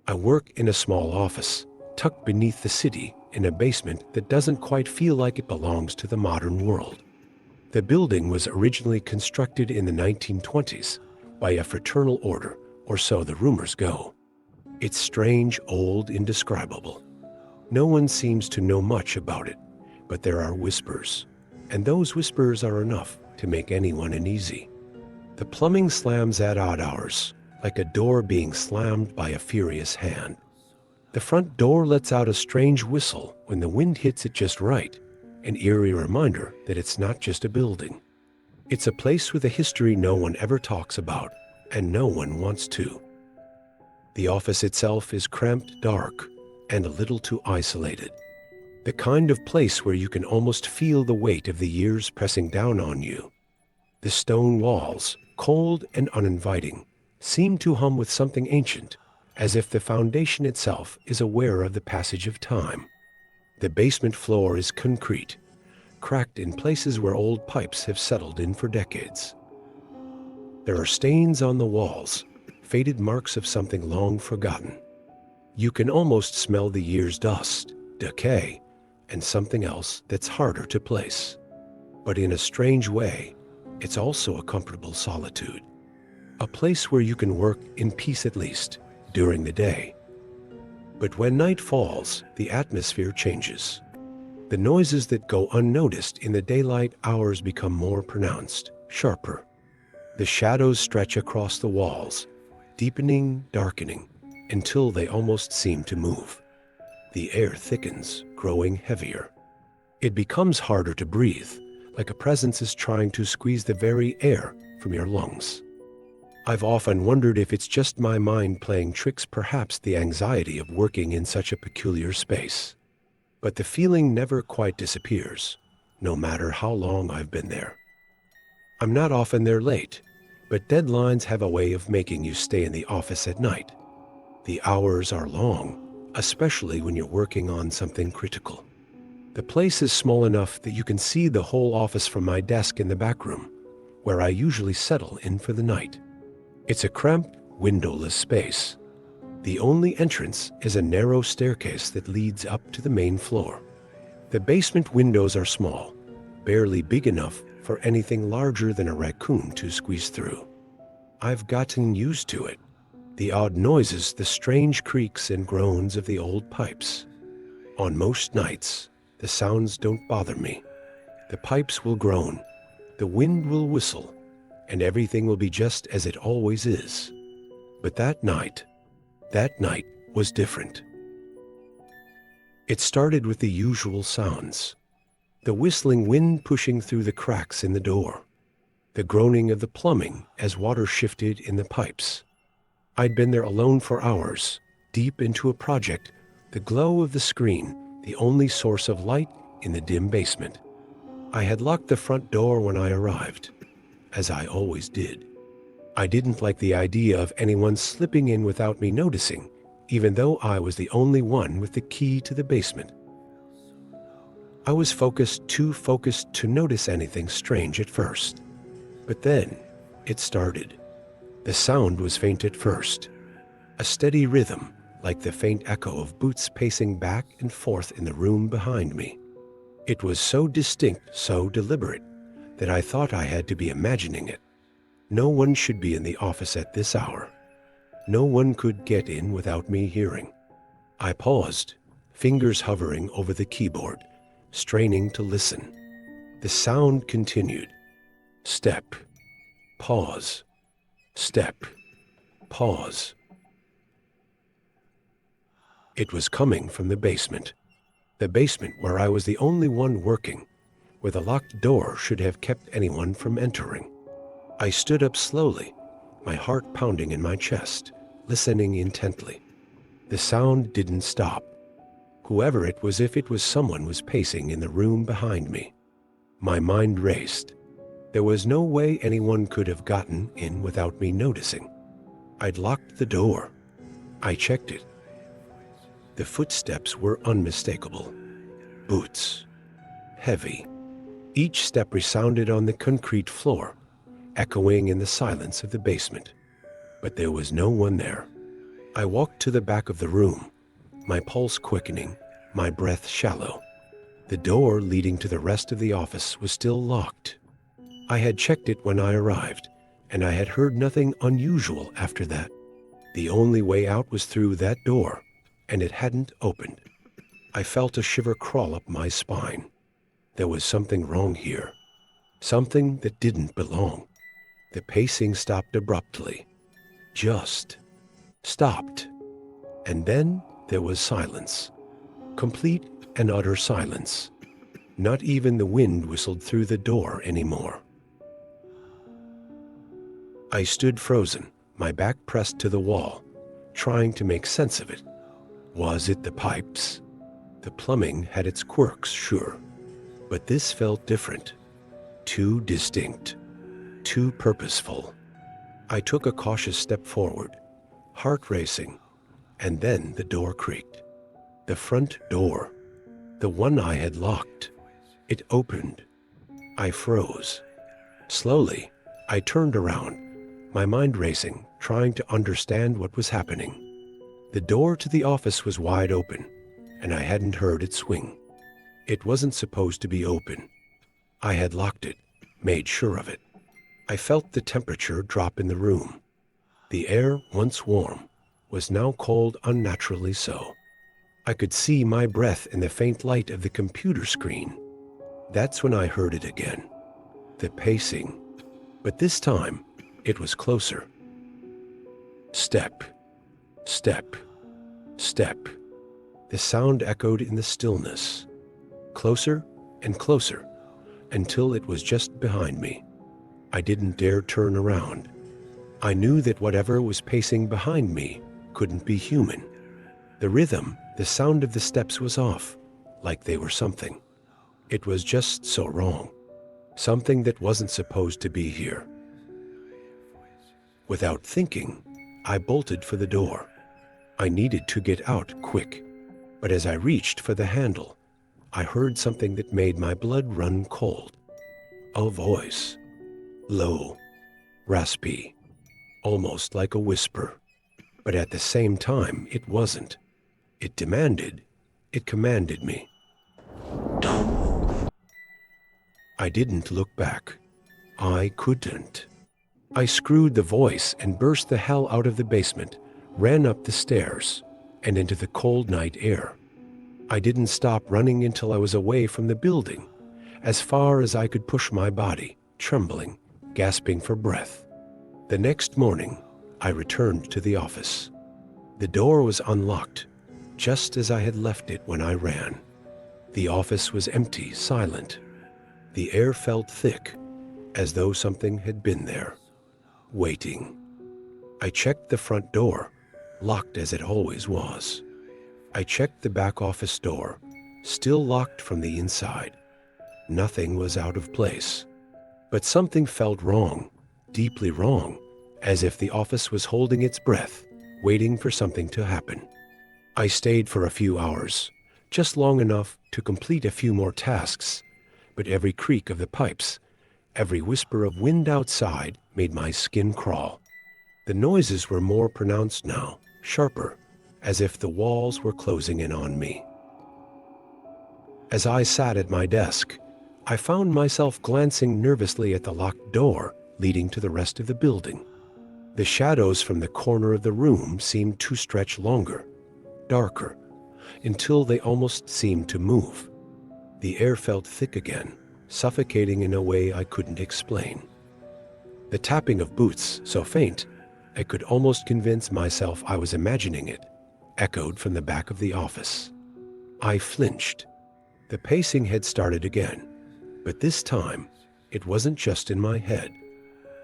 I work in a small office, tucked beneath the city in a basement that doesn't quite feel like it belongs to the modern world. The building was originally constructed in the 1920s by a fraternal order, or so the rumors go. It's strange, old, indescribable. No one seems to know much about it, but there are whispers, and those whispers are enough to make anyone uneasy. The plumbing slams at odd hours, like a door being slammed by a furious hand. The front door lets out a strange whistle when the wind hits it just right, an eerie reminder that it's not just a building. It's a place with a history no one ever talks about, and no one wants to. The office itself is cramped, dark, and a little too isolated. The kind of place where you can almost feel the weight of the years pressing down on you. The stone walls, cold and uninviting, seem to hum with something ancient, as if the foundation itself is aware of the passage of time. The basement floor is concrete, cracked in places where old pipes have settled in for decades. There are stains on the walls, faded marks of something long forgotten. You can almost smell the year's dust, decay, and something else that's harder to place. But in a strange way, it's also a comfortable solitude. A place where you can work in peace, at least, during the day. But when night falls, the atmosphere changes. The noises that go unnoticed in the daylight hours become more pronounced, sharper. The shadows stretch across the walls, deepening, darkening, until they almost seem to move. The air thickens, growing heavier. It becomes harder to breathe, like a presence is trying to squeeze the very air from your lungs. I've often wondered if it's just my mind playing tricks, perhaps the anxiety of working in such a peculiar space. But the feeling never quite disappears, no matter how long I've been there. I'm not often there late, but deadlines have a way of making you stay in the office at night. The hours are long, especially when you're working on something critical. The place is small enough that you can see the whole office from my desk in the back room, where I usually settle in for the night. It's a cramped, windowless space. The only entrance is a narrow staircase that leads up to the main floor. The basement windows are small, barely big enough for anything larger than a raccoon to squeeze through. I've gotten used to it. The odd noises, the strange creaks and groans of the old pipes. On most nights, the sounds don't bother me. The pipes will groan, the wind will whistle, and everything will be just as it always is. But that night was different. It started with the usual sounds. The whistling wind pushing through the cracks in the door. The groaning of the plumbing as water shifted in the pipes. I'd been there alone for hours, deep into a project, the glow of the screen, the only source of light in the dim basement. I had locked the front door when I arrived, as I always did. I didn't like the idea of anyone slipping in without me noticing, even though I was the only one with the key to the basement. I was too focused to notice anything strange at first. But then, it started. The sound was faint at first, a steady rhythm, like the faint echo of boots pacing back and forth in the room behind me. It was so distinct, so deliberate, that I thought I had to be imagining it. No one should be in the office at this hour. No one could get in without me hearing. I paused, fingers hovering over the keyboard, straining to listen. The sound continued. Step, pause, step, pause. It was coming from the basement where I was the only one working, where the locked door should have kept anyone from entering. I stood up slowly, my heart pounding in my chest, listening intently. The sound didn't stop. Whoever it was, if it was someone, was pacing in the room behind me. My mind raced. There was no way anyone could have gotten in without me noticing. I'd locked the door. I checked it. The footsteps were unmistakable. Boots. Heavy. Each step resounded on the concrete floor, echoing in the silence of the basement. But there was no one there. I walked to the back of the room, my pulse quickening, my breath shallow. The door leading to the rest of the office was still locked. I had checked it when I arrived, and I had heard nothing unusual after that. The only way out was through that door, and it hadn't opened. I felt a shiver crawl up my spine. There was something wrong here, something that didn't belong. The pacing stopped abruptly. Just stopped. And then there was silence. Complete and utter silence. Not even the wind whistled through the door anymore. I stood frozen, my back pressed to the wall, trying to make sense of it. Was it the pipes? The plumbing had its quirks, sure, but this felt different. Too distinct. Too purposeful. I took a cautious step forward, heart racing, and then the door creaked. The front door, the one I had locked. It opened. I froze. Slowly, I turned around, my mind racing, trying to understand what was happening. The door to the office was wide open, and I hadn't heard it swing. It wasn't supposed to be open. I had locked it, made sure of it. I felt the temperature drop in the room. The air, once warm, was now cold unnaturally so. I could see my breath in the faint light of the computer screen. That's when I heard it again. The pacing. But this time, it was closer. Step. Step. Step. The sound echoed in the stillness. Closer and closer, until it was just behind me. I didn't dare turn around. I knew that whatever was pacing behind me couldn't be human. The rhythm, the sound of the steps was off, like they were something. It was just so wrong. Something that wasn't supposed to be here. Without thinking, I bolted for the door. I needed to get out quick, but as I reached for the handle, I heard something that made my blood run cold. A voice. Low, raspy, almost like a whisper. But at the same time, it wasn't. It demanded, it commanded me. Don't move. I didn't look back. I couldn't. I screwed the voice and burst the hell out of the basement, ran up the stairs, and into the cold night air. I didn't stop running until I was away from the building, as far as I could push my body, trembling, gasping for breath. The next morning, I returned to the office. The door was unlocked, just as I had left it when I ran. The office was empty, silent. The air felt thick, as though something had been there, waiting. I checked the front door, locked as it always was. I checked the back office door, still locked from the inside. Nothing was out of place. But something felt wrong, deeply wrong, as if the office was holding its breath, waiting for something to happen. I stayed for a few hours, just long enough to complete a few more tasks, but every creak of the pipes, every whisper of wind outside made my skin crawl. The noises were more pronounced now, sharper, as if the walls were closing in on me. As I sat at my desk, I found myself glancing nervously at the locked door leading to the rest of the building. The shadows from the corner of the room seemed to stretch longer, darker, until they almost seemed to move. The air felt thick again, suffocating in a way I couldn't explain. The tapping of boots, so faint, I could almost convince myself I was imagining it, echoed from the back of the office. I flinched. The pacing had started again, but this time, it wasn't just in my head.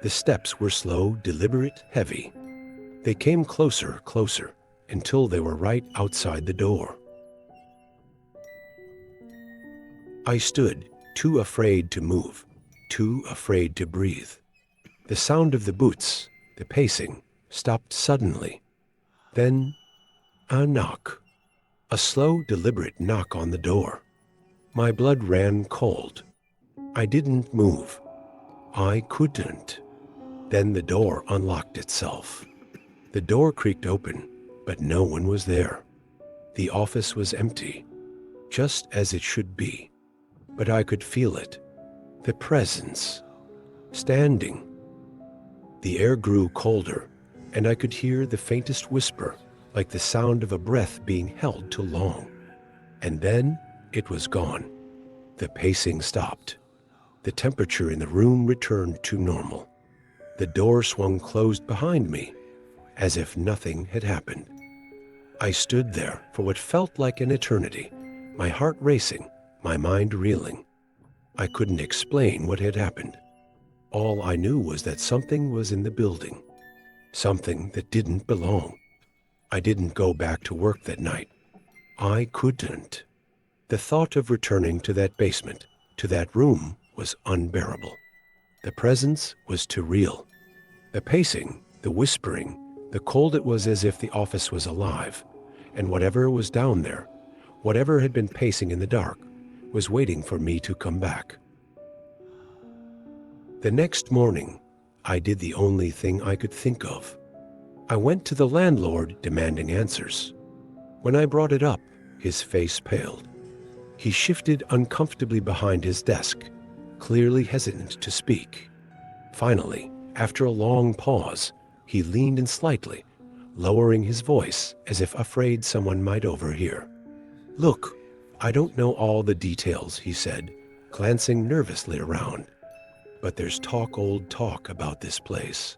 The steps were slow, deliberate, heavy. They came closer, closer, until they were right outside the door. I stood, too afraid to move, too afraid to breathe. The sound of the boots, the pacing, stopped suddenly. Then, a knock. A slow, deliberate knock on the door. My blood ran cold. I didn't move. I couldn't. Then the door unlocked itself. The door creaked open, but no one was there. The office was empty, just as it should be. But I could feel it, the presence, standing. The air grew colder, and I could hear the faintest whisper, like the sound of a breath being held too long. And then it was gone. The pacing stopped. The temperature in the room returned to normal. The door swung closed behind me, as if nothing had happened. I stood there for what felt like an eternity, my heart racing, my mind reeling. I couldn't explain what had happened. All I knew was that something was in the building, something that didn't belong. I didn't go back to work that night. I couldn't. The thought of returning to that basement, to that room, was unbearable. The presence was too real. The pacing, the whispering, the cold, it was as if the office was alive, and whatever was down there, whatever had been pacing in the dark, was waiting for me to come back. The next morning, I did the only thing I could think of. I went to the landlord demanding answers. When I brought it up, his face paled. He shifted uncomfortably behind his desk, clearly hesitant to speak. Finally, after a long pause, he leaned in slightly, lowering his voice as if afraid someone might overhear. "Look, I don't know all the details," he said, glancing nervously around. "But there's old talk about this place.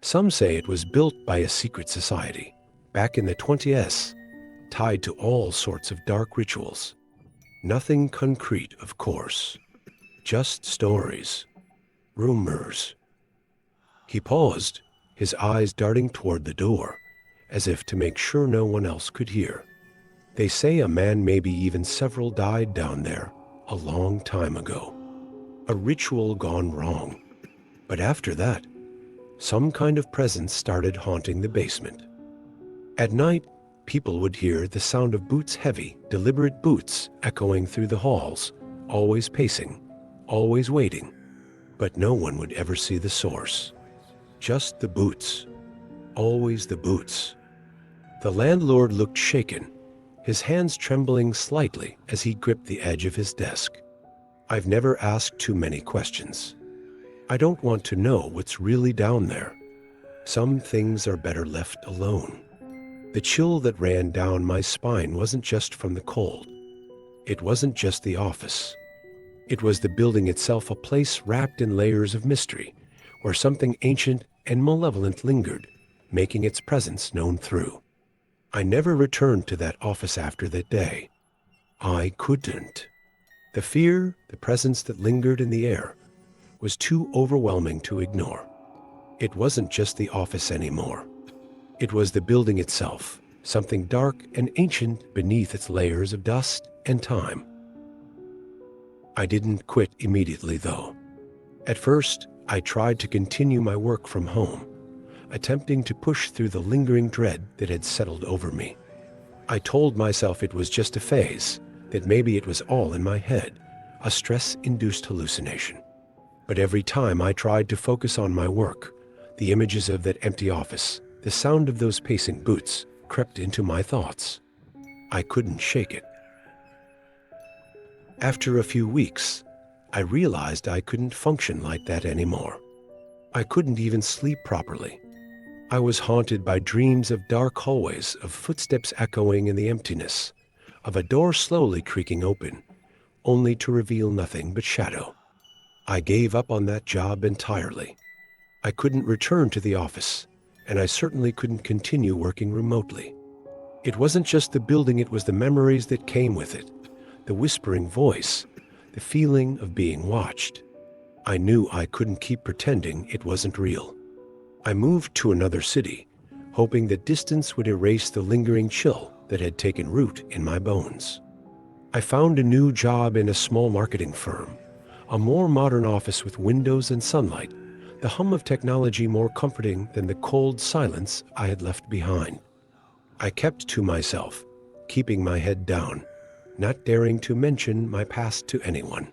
Some say it was built by a secret society, back in the 20s, tied to all sorts of dark rituals. Nothing concrete, of course. Just stories. Rumors." He paused, his eyes darting toward the door, as if to make sure no one else could hear. "They say a man, maybe even several, died down there a long time ago. A ritual gone wrong. But after that, some kind of presence started haunting the basement. At night, people would hear the sound of boots, heavy, deliberate boots echoing through the halls, always pacing, always waiting. But no one would ever see the source. Just the boots. Always the boots." The landlord looked shaken, his hands trembling slightly as he gripped the edge of his desk. "I've never asked too many questions. I don't want to know what's really down there. Some things are better left alone." The chill that ran down my spine wasn't just from the cold. It wasn't just the office. It was the building itself, a place wrapped in layers of mystery, where something ancient and malevolent lingered, making its presence known through. I never returned to that office after that day. I couldn't. The fear, the presence that lingered in the air, was too overwhelming to ignore. It wasn't just the office anymore. It was the building itself, something dark and ancient beneath its layers of dust and time. I didn't quit immediately, though. At first, I tried to continue my work from home, attempting to push through the lingering dread that had settled over me. I told myself it was just a phase, that maybe it was all in my head, a stress-induced hallucination. But every time I tried to focus on my work, the images of that empty office, the sound of those pacing boots, crept into my thoughts. I couldn't shake it. After a few weeks, I realized I couldn't function like that anymore. I couldn't even sleep properly. I was haunted by dreams of dark hallways, of footsteps echoing in the emptiness, of a door slowly creaking open, only to reveal nothing but shadow. I gave up on that job entirely. I couldn't return to the office, and I certainly couldn't continue working remotely. It wasn't just the building, it was the memories that came with it, the whispering voice, the feeling of being watched. I knew I couldn't keep pretending it wasn't real. I moved to another city, hoping that distance would erase the lingering chill that had taken root in my bones. I found a new job in a small marketing firm, a more modern office with windows and sunlight, the hum of technology more comforting than the cold silence I had left behind. I kept to myself, keeping my head down, not daring to mention my past to anyone.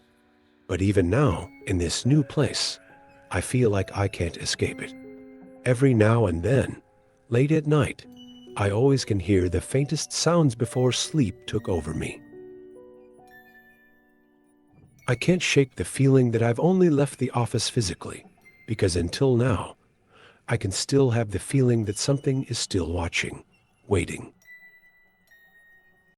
But even now, in this new place, I feel like I can't escape it. Every now and then, late at night, I always can hear the faintest sounds before sleep took over me. I can't shake the feeling that I've only left the office physically, because until now, I can still have the feeling that something is still watching, waiting.